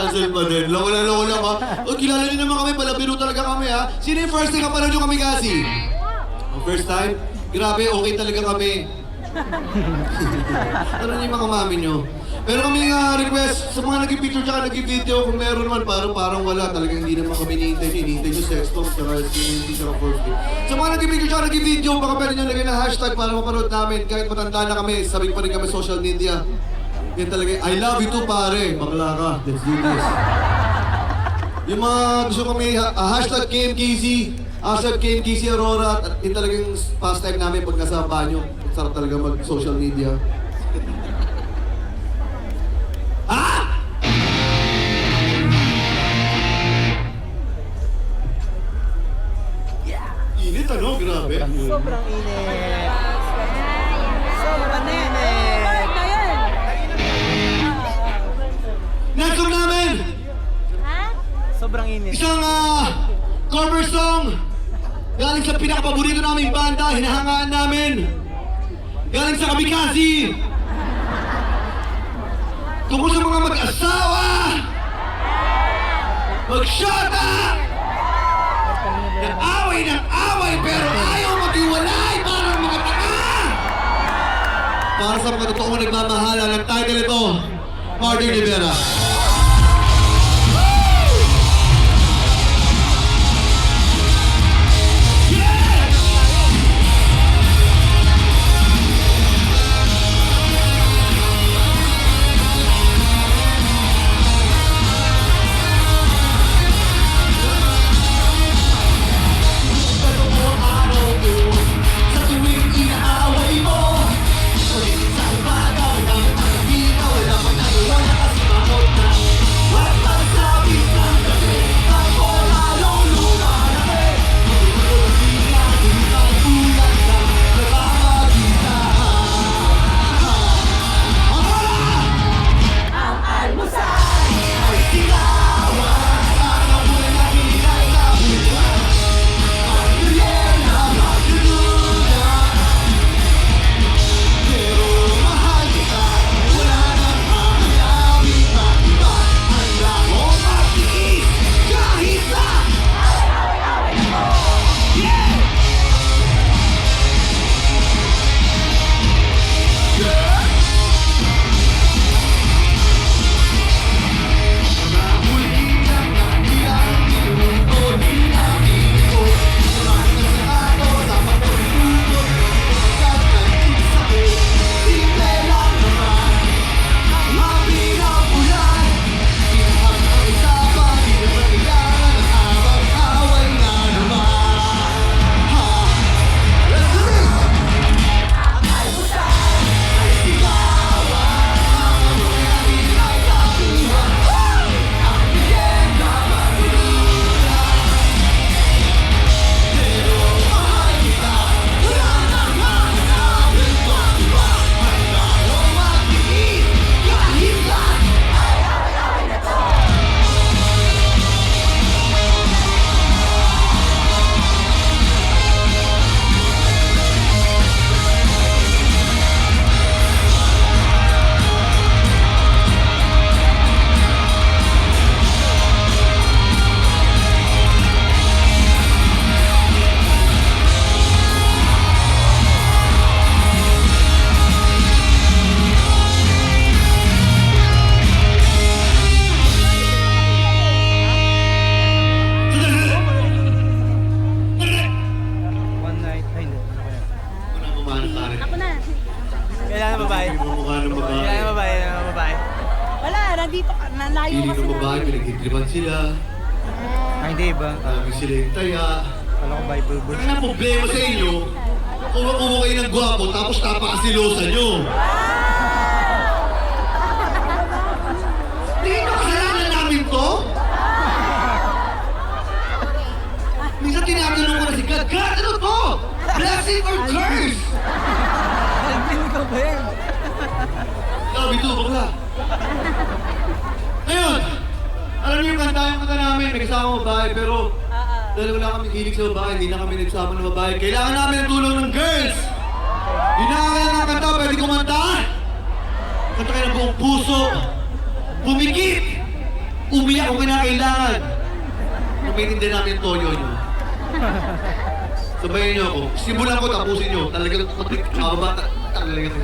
Cancel pa din. Loko lang ha. O, kilala niyo naman kami, palabiro talaga kami ha. Sino yung first time kapanood yung kami kasi? First time? Grabe, okay talaga kami. Ano yung mga mami nyo? Pero kami nga request sa mga nag-picture tsaka nag-video, kung meron naman parang wala. Talagang hindi naman kami hinihintay nyo. Hinihintay nyo sex talk tsaka hindi tsaka first day. Sa mga nag-picture tsaka nag-video, baka pwede nyo lagay na hashtag para mapanood namin. Kahit matanda na kami, sabik pa rin kami social media. Yan talaga, I love you too pare. Bakla ka, let's do this. Yung mga gusto kami, hashtag KMKC, hashtag KMKC Aurora, at yun talagang pastime namin pag nasa banyo. Sarap talaga mag-social media. Ah! Init ano? Grabe. Sobrang init. Sobrang init. Next song namin! Sobrang init. Isang cover song galing sa pinakapaborito naming banda, hinahangaan namin. Galing sa Kamikasi. Tungkol sa mga mag-asawa, mag-shota, away ng away pero ayaw maghiwalay para mga tanga. Para sa mga totoong nagmamahala ng title ito, Martin Rivera. One night. Ay, hindi. Unang bumano pare. Ako na. Kailangan babae. Hindi mo mukha ng babae. Kailangan babae. Kailangan babae. Wala, nandito ka. Nalayo Pili kasi ng babae, pinag-itripan sila. Ay, hindi ba? Marami sila yung taya. Kala ko Bible verse. Ang problema sa inyo, kuha kayo ng gwapo tapos tapakasilosa nyo. Dito kasalanan namin to? Minsan tinatanong ko na si God, God, ano to? Blessing or curse? Alvin ka ba yan? Sabi to, bakla. Ngayon, alam niyo yung kanta namin, may kasama babae, pero dahil wala kami hilig sa babae, hindi na kami nagsama ng babae. Kailangan namin ng tulong ng girls! Yun na kaya ng kanta, pwede kumanta? Kanta kayo ng buong puso, pumikit, Umiyak kung kinakailangan. Gamitin din namin toyo nyo. Sabayan nyo ako. Simulan ko, tapusin nyo. Talagang magkakababa. Talagang